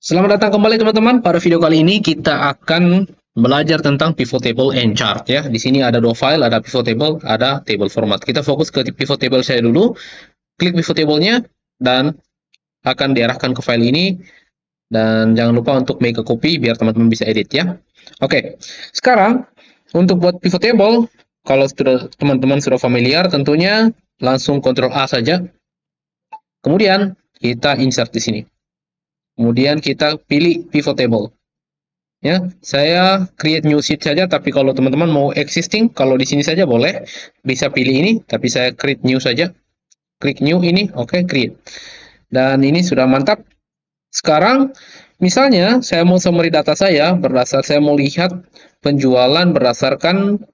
Selamat datang kembali teman-teman. Pada video kali ini kita akan belajar tentang pivot table and chart ya. Di sini ada dua file, ada pivot table, ada table format. Kita fokus ke pivot table saya dulu. Klik pivot table-nya dan akan diarahkan ke file ini, dan jangan lupa untuk make a copy biar teman-teman bisa edit ya. Oke. Sekarang untuk buat pivot table, kalau teman-teman sudah familiar, tentunya langsung Ctrl A saja. Kemudian kita insert di sini. Kemudian kita pilih pivot table. Ya, saya create new sheet saja, tapi kalau teman-teman mau existing, kalau di sini saja boleh, bisa pilih ini, tapi saya create new saja. Klik new ini, oke, create. Dan ini sudah mantap. Sekarang, misalnya saya mau summary data saya mau lihat penjualan berdasarkan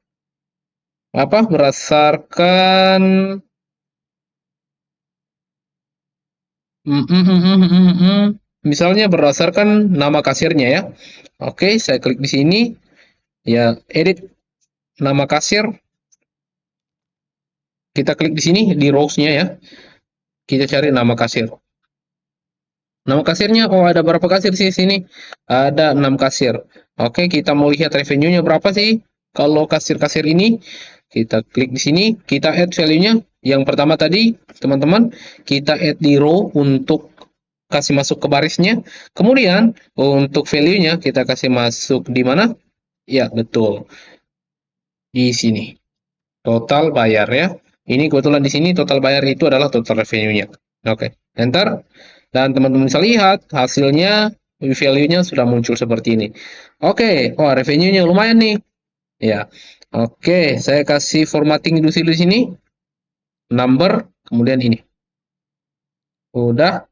apa? Berdasarkan misalnya berdasarkan nama kasirnya ya. Oke, saya klik di sini, ya edit nama kasir. Kita klik di sini di rows-nya ya. Kita cari nama kasir. Nama kasirnya, oh ada berapa kasir sih di sini? Ada 6 kasir. Oke, kita mau lihat revenue-nya berapa sih? Kalau kasir-kasir ini, kita klik di sini, kita add value-nya. Yang pertama tadi, teman-teman, kita add di row untuk kasih masuk ke barisnya. Kemudian, untuk value-nya kita kasih masuk di mana? Ya, betul. Di sini. Total bayar ya. Ini kebetulan di sini total bayar itu adalah total revenue-nya. Oke, enter. Dan teman-teman bisa lihat hasilnya, value-nya sudah muncul seperti ini. Oke, wah revenue-nya lumayan nih. Ya. Oke, saya kasih formatting dulu di sini. Number, kemudian ini. Udah,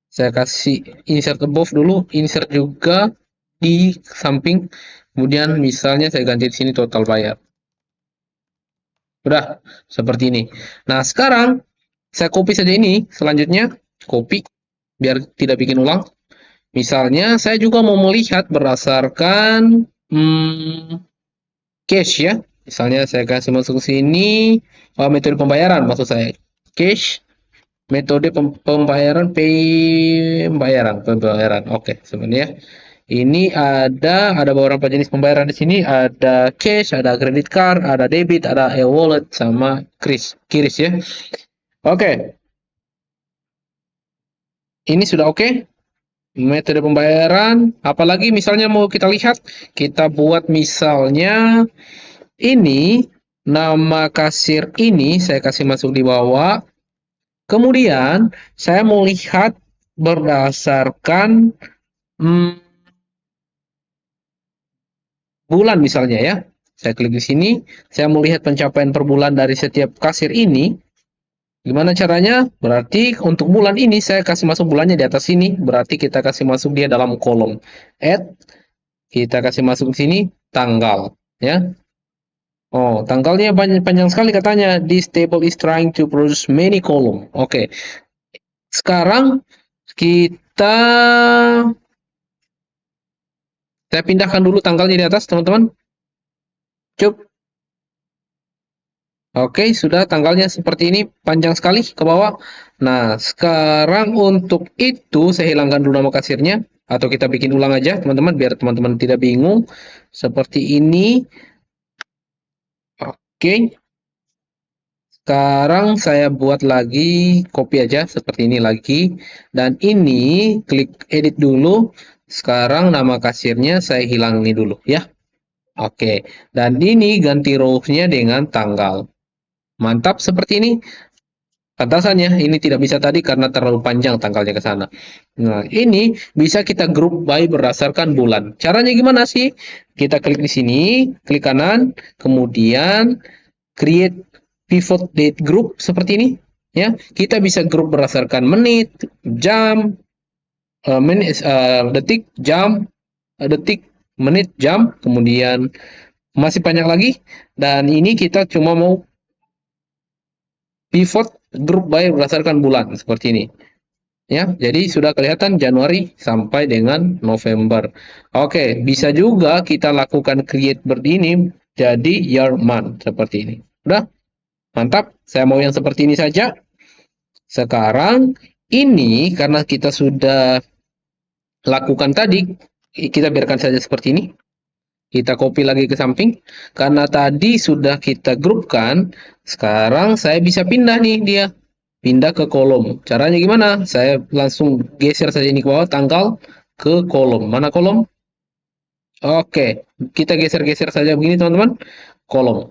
saya kasih insert above dulu, insert juga di samping. Kemudian misalnya saya ganti di sini total bayar. Udah, seperti ini. Nah, sekarang saya copy saja ini, selanjutnya copy biar tidak bikin ulang. Misalnya saya juga mau melihat berdasarkan cash ya. Misalnya saya kasih masuk ke sini, metode pembayaran maksud saya. Cash, metode pembayaran. Oke, sebenarnya ini ada beberapa jenis pembayaran di sini, ada cash, ada credit card, ada debit, ada e-wallet sama QRIS ya. Oke. Ini sudah oke. Metode pembayaran, apalagi misalnya mau kita lihat, kita buat misalnya ini nama kasir ini saya kasih masuk di bawah. Kemudian saya mau lihat berdasarkan bulan misalnya ya. Saya klik di sini, saya mau lihat pencapaian per bulan dari setiap kasir ini. Gimana caranya? Berarti untuk bulan ini saya kasih masuk bulannya di atas sini. Berarti kita kasih masuk dia dalam kolom add. Kita kasih masuk di sini tanggal, ya. Oh, tanggalnya panjang sekali katanya. This table is trying to produce many column. Oke. Sekarang kita saya pindahkan dulu tanggalnya di atas, teman-teman. Cup. Oke, sudah tanggalnya seperti ini, panjang sekali ke bawah. Nah, sekarang untuk itu saya hilangkan dulu nama kasirnya, atau kita bikin ulang aja, teman-teman, biar teman-teman tidak bingung. Seperti ini. Oke. Sekarang saya buat lagi, copy aja seperti ini lagi. Dan ini klik edit dulu. Sekarang nama kasirnya saya hilangi dulu ya. Oke. Dan ini ganti row-nya dengan tanggal. Mantap seperti ini. Batasannya ini tidak bisa tadi karena terlalu panjang tanggalnya ke sana. Nah, ini bisa kita group by berdasarkan bulan. Caranya gimana sih? Kita klik di sini, klik kanan, kemudian create pivot date group seperti ini. Ya, kita bisa grup berdasarkan menit, jam, detik, jam, detik, menit, jam, kemudian masih banyak lagi. Dan ini kita cuma mau pivot group by berdasarkan bulan seperti ini. Ya, jadi sudah kelihatan Januari sampai dengan November. Oke, bisa juga kita lakukan create berdini jadi year month seperti ini. Udah, mantap. Saya mau yang seperti ini saja. Sekarang ini karena kita sudah lakukan tadi, kita biarkan saja seperti ini. Kita copy lagi ke samping. Karena tadi sudah kita grupkan, sekarang saya bisa pindah nih dia. Pindah ke kolom. Caranya gimana? Saya langsung geser saja ini ke bawah, tanggal ke kolom. Mana kolom? Oke, kita geser-geser saja begini teman-teman. Kolom.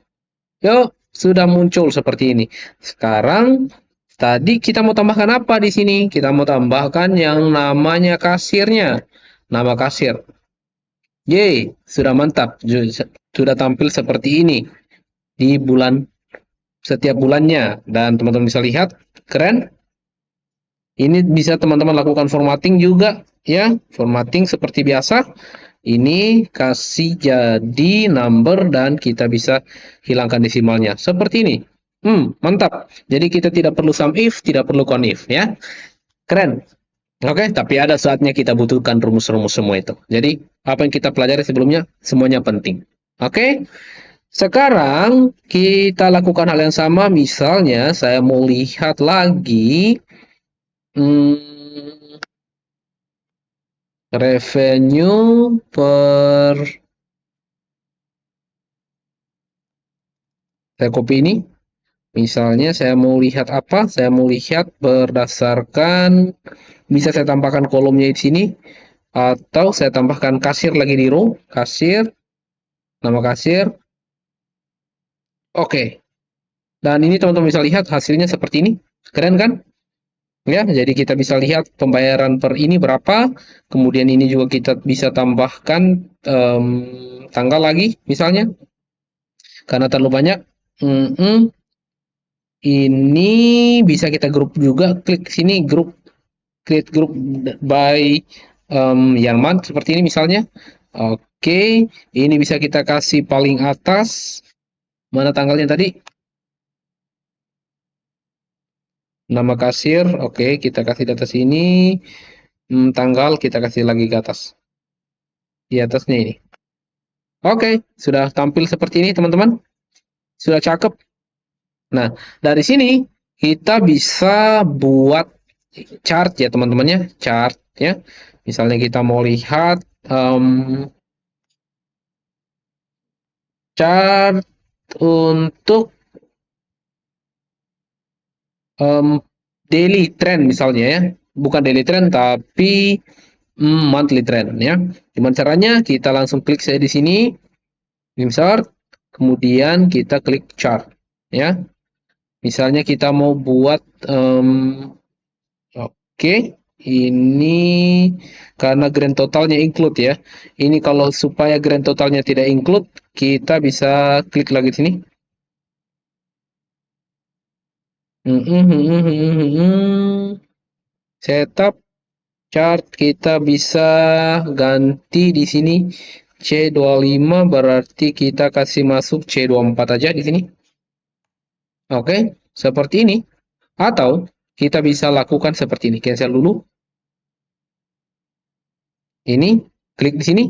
Yuk, sudah muncul seperti ini. Sekarang, tadi kita mau tambahkan apa di sini? Kita mau tambahkan yang namanya kasirnya. Nama kasir. Yeay, sudah mantap. Sudah tampil seperti ini di setiap bulannya. Dan teman-teman bisa lihat, keren. Ini bisa teman-teman lakukan formatting juga, ya. Formatting seperti biasa. Ini kasih jadi number dan kita bisa hilangkan desimalnya. Seperti ini. Mantap. Jadi kita tidak perlu sum if, tidak perlu conif, ya. Keren. Oke, tapi ada saatnya kita butuhkan rumus-rumus semua itu. Jadi, apa yang kita pelajari sebelumnya, semuanya penting. Oke, sekarang kita lakukan hal yang sama. Misalnya, saya mau lihat lagi hmm, revenue per... Saya copy ini. Misalnya, saya mau lihat apa? Saya mau lihat berdasarkan... Bisa saya tambahkan kolomnya di sini. Atau saya tambahkan kasir lagi di row. Kasir. Nama kasir. Oke. Dan ini teman-teman bisa lihat hasilnya seperti ini. Keren kan? Ya, jadi kita bisa lihat pembayaran per ini berapa. Kemudian ini juga kita bisa tambahkan tanggal lagi misalnya. Karena terlalu banyak. Ini bisa kita grup juga. Klik sini grup, create group by year month seperti ini misalnya. Oke, ini bisa kita kasih paling atas. Mana tanggalnya tadi? Nama kasir, oke, kita kasih di atas ini. Tanggal kita kasih lagi ke atas. Di atasnya ini. Oke, sudah tampil seperti ini teman-teman. Sudah cakep. Nah, dari sini kita bisa buat chart ya teman-teman ya. Chart ya. Misalnya kita mau lihat chart untuk daily trend misalnya ya. Bukan daily trend tapi monthly trend ya. Gimana caranya? Kita langsung klik saya di sini, insert, kemudian kita klik chart ya. Misalnya kita mau buat oke, ini karena grand totalnya include ya. Ini kalau supaya grand totalnya tidak include, kita bisa klik lagi di sini. Setup chart kita bisa ganti di sini C25 berarti kita kasih masuk C24 aja di sini. Oke, seperti ini. Atau kita bisa lakukan seperti ini. Cancel dulu. Ini klik di sini.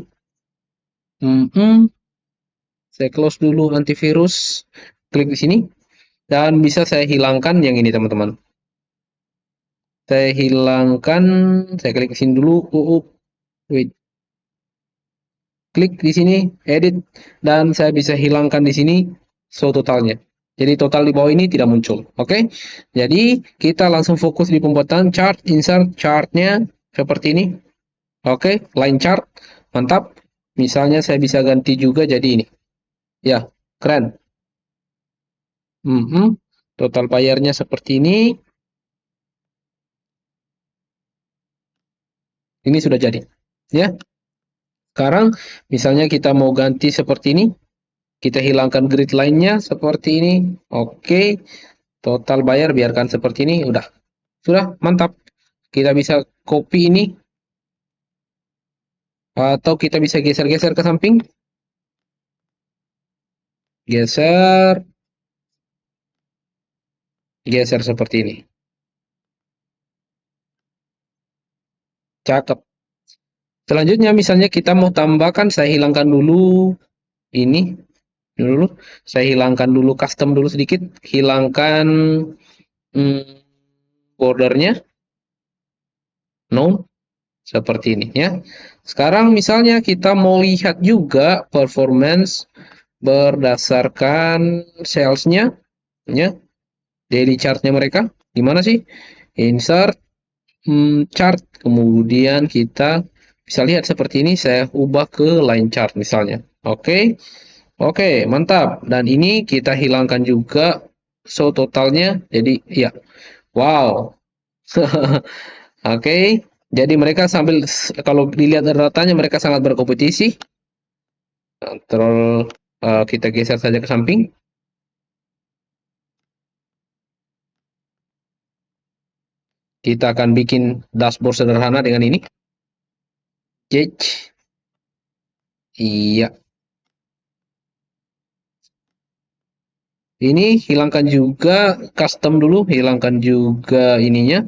Saya close dulu antivirus. Klik di sini dan bisa saya hilangkan yang ini teman-teman. Saya hilangkan. Saya klik di sini dulu. Wait. Klik di sini, edit, dan saya bisa hilangkan di sini show totalnya. Jadi total di bawah ini tidak muncul. Oke, jadi kita langsung fokus di pembuatan chart, insert chartnya seperti ini. Oke, line chart, mantap. Misalnya saya bisa ganti juga jadi ini. Ya, keren. Total bayarnya seperti ini. Ini sudah jadi. Ya, sekarang misalnya kita mau ganti seperti ini. Kita hilangkan grid line-nya seperti ini. Oke. Total bayar biarkan seperti ini. Udah. Sudah, mantap. Kita bisa copy ini. Atau kita bisa geser-geser ke samping. Geser. Geser seperti ini. Cakep. Selanjutnya misalnya kita mau tambahkan. Saya hilangkan dulu ini. Dulu. Saya hilangkan dulu custom dulu sedikit. Hilangkan bordernya. No. seperti ini ya. Sekarang misalnya kita mau lihat juga performance berdasarkan salesnya ya, daily chartnya mereka gimana sih? Insert chart, kemudian kita bisa lihat seperti ini. Saya ubah ke line chart misalnya. Oke, oke, mantap. Dan ini kita hilangkan juga show totalnya. Jadi ya, wow. Oke, jadi mereka sambil kalau dilihat dari datanya mereka sangat berkompetisi. Terus kita geser saja ke samping. Kita akan bikin dashboard sederhana dengan ini. Cek. Iya. Ini hilangkan juga custom dulu, hilangkan juga ininya,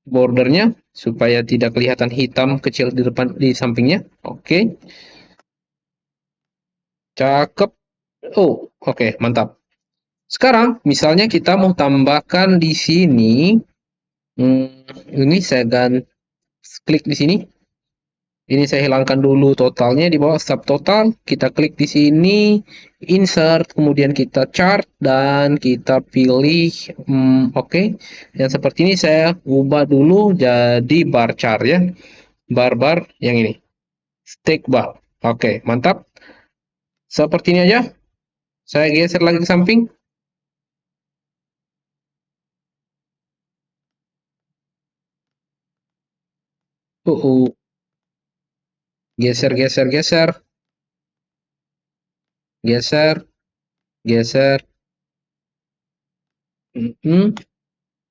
bordernya supaya tidak kelihatan hitam kecil di depan di sampingnya. Oke, cakep. Oh, oke, mantap. Sekarang misalnya kita mau tambahkan di sini, ini saya klik di sini. Ini saya hilangkan dulu totalnya di bawah subtotal. Kita klik di sini, insert, kemudian kita chart dan kita pilih oke. Yang seperti ini saya ubah dulu jadi bar chart ya. Bar-bar yang ini. Stick bar. Oke, mantap. Seperti ini aja. Saya geser lagi ke samping. Uh, geser, geser, geser, geser, geser.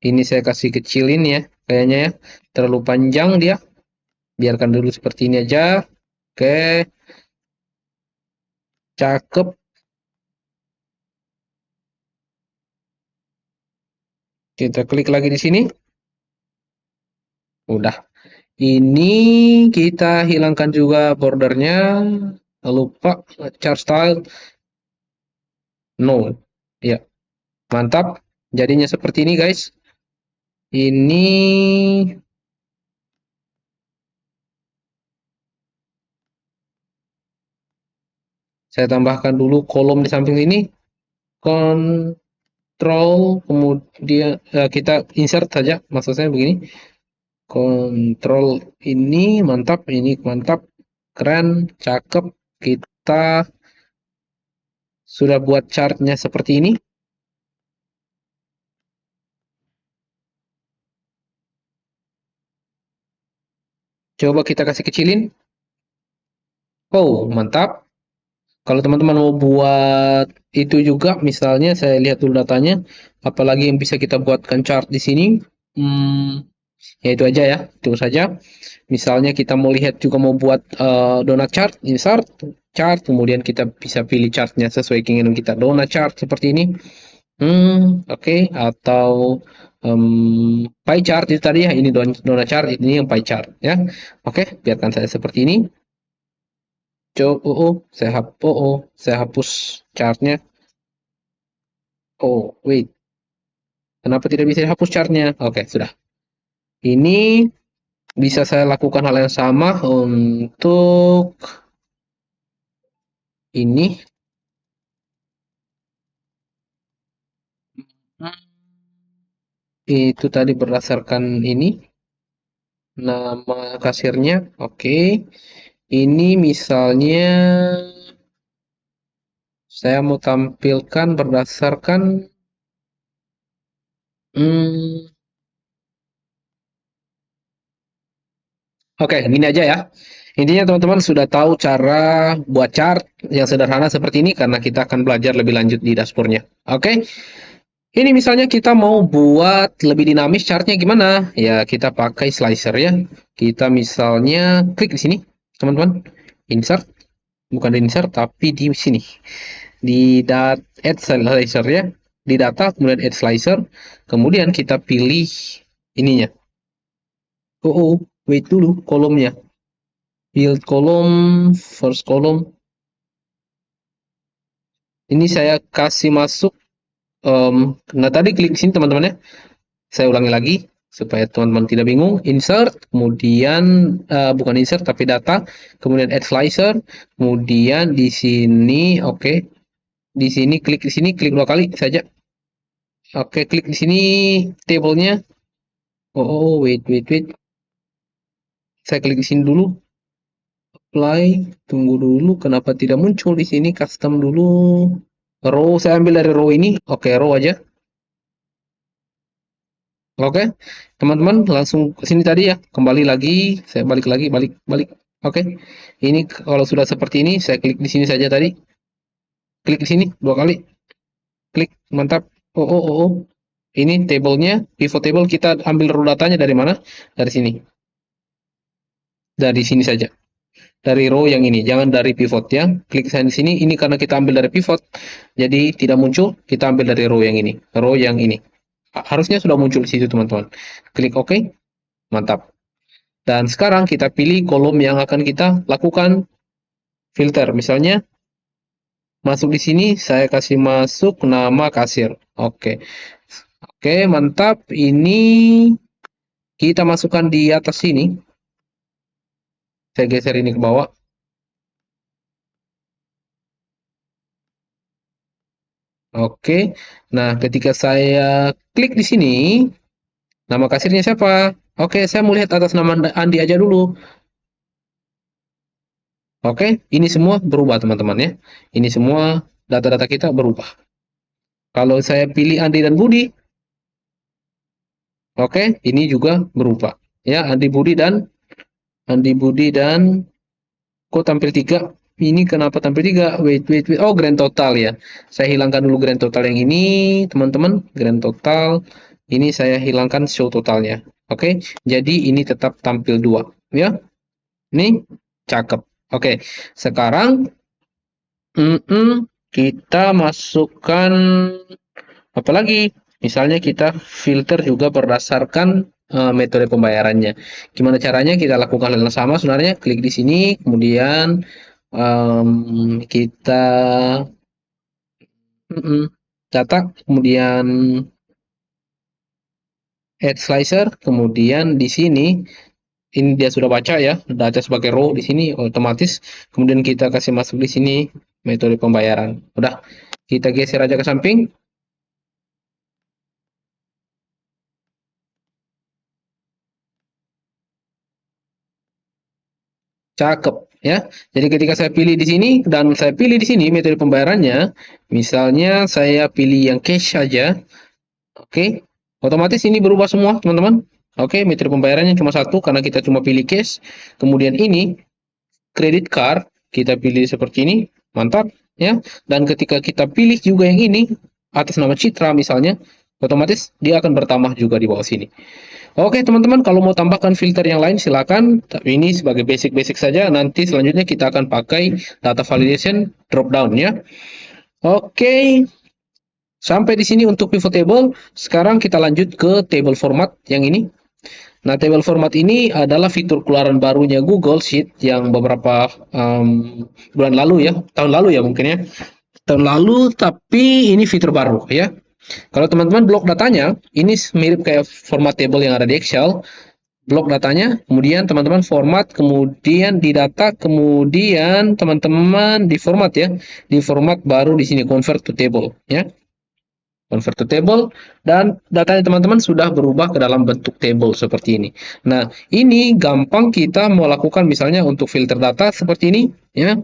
Ini saya kasih kecilin ya, kayaknya ya. Terlalu panjang dia. Biarkan dulu seperti ini aja. Oke, cakep. Kita klik lagi di sini. Udah. Ini kita hilangkan juga bordernya. Lupa chart style. No. Ya, mantap. Jadinya seperti ini, guys. Ini saya tambahkan dulu kolom di samping ini. Control, kemudian kita insert saja. Maksud saya begini. Kontrol ini mantap, ini mantap, keren, cakep. Kita sudah buat chartnya seperti ini. Coba kita kasih kecilin. Oh, mantap. Kalau teman-teman mau buat itu juga, misalnya saya lihat dulu datanya, apalagi yang bisa kita buatkan chart di sini. Ya itu aja ya, itu saja. Misalnya kita mau lihat juga mau buat donut chart, insert chart, kemudian kita bisa pilih chartnya sesuai keinginan kita. Donut chart seperti ini. Oke. Atau pie chart itu tadi ya, ini donut chart, ini yang pie chart ya. Oke, biarkan saya seperti ini. Saya hapus chartnya. Oh, wait. Kenapa tidak bisa dihapus chartnya? Oke, sudah. Ini bisa saya lakukan hal yang sama untuk ini. Itu tadi berdasarkan ini nama kasirnya. Oke. Ini misalnya saya mau tampilkan berdasarkan oke, gini aja ya. Intinya teman-teman sudah tahu cara buat chart yang sederhana seperti ini karena kita akan belajar lebih lanjut di dashboardnya. Oke, ini misalnya kita mau buat lebih dinamis chartnya gimana? Ya kita pakai slicer ya. Kita misalnya klik di sini, teman-teman. Insert, bukan di insert tapi di sini. Di add slicer ya. Di data kemudian add slicer. Kemudian kita pilih ininya. Wait dulu kolomnya. Build column, first column. Ini saya kasih masuk. Nah tadi klik sini teman-teman ya. Saya ulangi lagi. supaya teman-teman tidak bingung. Insert, kemudian bukan insert tapi data, kemudian add slicer, kemudian di sini oke, di sini klik di sini klik 2 kali saja. Oke, klik di sini tabelnya. Oh, wait. Saya klik di sini dulu. Apply, tunggu dulu. Kenapa tidak muncul di sini? Custom dulu. Row, saya ambil dari row ini. Oke, row aja. Oke, teman-teman langsung ke sini tadi ya. Kembali lagi, saya balik lagi, balik. Oke, ini kalau sudah seperti ini, saya klik di sini saja tadi. Klik di sini 2 kali. Klik, mantap. Oh. Ini tabelnya, pivot table kita ambil raw datanya dari mana? Dari sini. Dari sini saja. Dari row yang ini, jangan dari pivot ya. Klik di sini, ini karena kita ambil dari pivot, jadi tidak muncul. Kita ambil dari row yang ini, row yang ini. Harusnya sudah muncul di situ teman-teman. Klik OK, mantap. Dan sekarang kita pilih kolom yang akan kita lakukan filter. Misalnya masuk di sini, saya kasih masuk nama kasir. Oke, mantap. Ini kita masukkan di atas sini. Saya geser ini ke bawah. Oke, nah ketika saya klik di sini, nama kasirnya siapa? Oke, saya mau lihat atas nama Andi aja dulu. Oke, ini semua berubah teman-teman ya. Ini semua data-data kita berubah. Kalau saya pilih Andi dan Budi, oke, ini juga berubah. Ya, Andi Budi dan kok tampil 3? Ini kenapa tampil 3? Wait. Oh, grand total ya. Saya hilangkan dulu grand total yang ini, teman-teman. Grand total. Ini saya hilangkan show totalnya. Oke, jadi ini tetap tampil 2. Ya, ini cakep. Oke, sekarang kita masukkan apa lagi? Misalnya kita filter juga berdasarkan metode pembayarannya. Gimana caranya? Kita lakukan hal yang sama sebenarnya. Klik di sini, kemudian kita data, kemudian add slicer, kemudian di sini ini dia sudah baca ya, data sebagai row di sini otomatis. Kemudian kita kasih masuk di sini metode pembayaran. Udah, kita geser aja ke samping. Cakep ya. Jadi ketika saya pilih di sini dan saya pilih di sini metode pembayarannya, misalnya saya pilih yang cash saja. Oke. Otomatis ini berubah semua, teman-teman. Oke, metode pembayarannya cuma satu karena kita cuma pilih cash. Kemudian ini credit card, kita pilih seperti ini. Mantap ya. Dan ketika kita pilih juga yang ini atas nama Citra misalnya, otomatis dia akan bertambah juga di bawah sini. Oke teman-teman, kalau mau tambahkan filter yang lain silakan. Tapi ini sebagai basic-basic saja. Nanti selanjutnya kita akan pakai data validation drop down ya. Oke, sampai di sini untuk pivot table. Sekarang kita lanjut ke table format yang ini. Nah, table format ini adalah fitur keluaran barunya Google Sheet yang beberapa bulan lalu ya, tahun lalu ya mungkin ya. Tahun lalu, tapi ini fitur baru ya. Kalau teman-teman blok datanya, ini mirip kayak format table yang ada di Excel. Blok datanya, kemudian teman-teman format, kemudian di data, kemudian teman-teman di format ya. Di format baru di sini convert to table ya. Convert to table dan datanya teman-teman sudah berubah ke dalam bentuk table seperti ini. Nah, ini gampang kita mau lakukan misalnya untuk filter data seperti ini ya.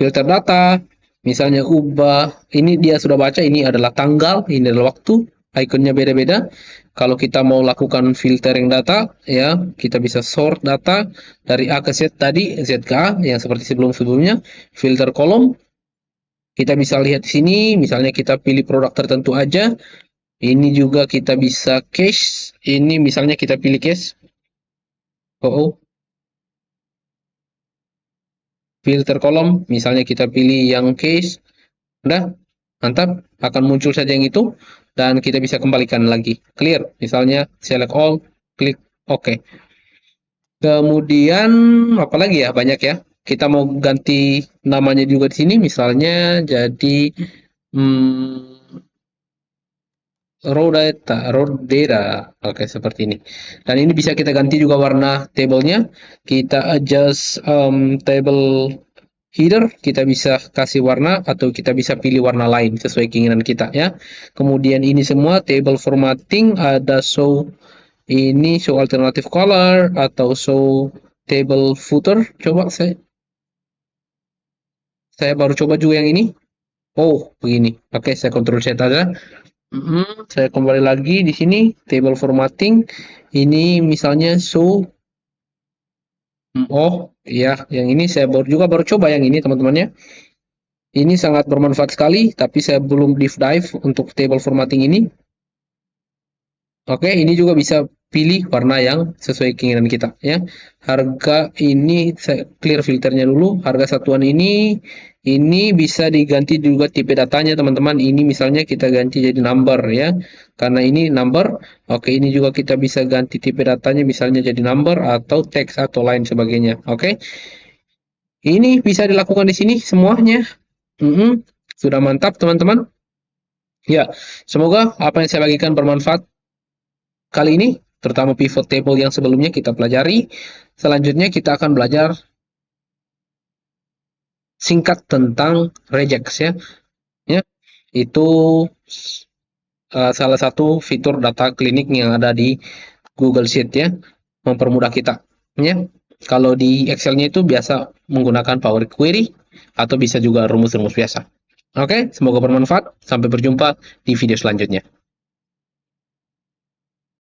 Filter data, misalnya ubah, ini dia sudah baca, ini adalah tanggal, ini adalah waktu, ikonnya beda-beda. Kalau kita mau lakukan filtering data, ya kita bisa sort data dari A ke Z tadi, Z ke A, yang seperti sebelum-sebelumnya. Filter kolom, kita bisa lihat di sini, misalnya kita pilih produk tertentu aja. Ini juga kita bisa cache, ini misalnya kita pilih cache. Oh. Filter kolom, misalnya kita pilih yang case, udah, mantap, akan muncul saja yang itu, dan kita bisa kembalikan lagi, clear, misalnya select all, klik OK. Kemudian, apalagi ya, banyak ya, kita mau ganti namanya juga di sini, misalnya jadi raw data. Oke, seperti ini. Dan ini bisa kita ganti juga warna tabelnya. Kita adjust table header, kita bisa kasih warna atau kita bisa pilih warna lain sesuai keinginan kita ya. Kemudian ini semua table formatting, ada show ini show alternative color atau show table footer. Coba saya baru coba juga yang ini. Oh, begini. Oke, saya Ctrl Z aja. Saya kembali lagi di sini table formatting. Ini misalnya show. Oh, ya, yang ini saya baru coba yang ini teman-teman ya. Ini sangat bermanfaat sekali, tapi saya belum deep dive untuk table formatting ini. Oke, ini juga bisa pilih warna yang sesuai keinginan kita ya. Harga ini saya clear filternya dulu. Harga satuan ini bisa diganti juga tipe datanya teman-teman. Ini misalnya kita ganti jadi number ya. Karena ini number. Oke, ini juga kita bisa ganti tipe datanya misalnya jadi number atau teks atau lain sebagainya. Oke. Ini bisa dilakukan di sini semuanya. Sudah mantap teman-teman. Ya, semoga apa yang saya bagikan bermanfaat kali ini, terutama pivot table yang sebelumnya kita pelajari. Selanjutnya kita akan belajar singkat tentang regex ya. Ya, itu salah satu fitur data klinik yang ada di Google Sheet ya, mempermudah kita ya. Kalau di Excel-nya itu biasa menggunakan Power Query atau bisa juga rumus-rumus biasa. Oke, semoga bermanfaat. Sampai berjumpa di video selanjutnya.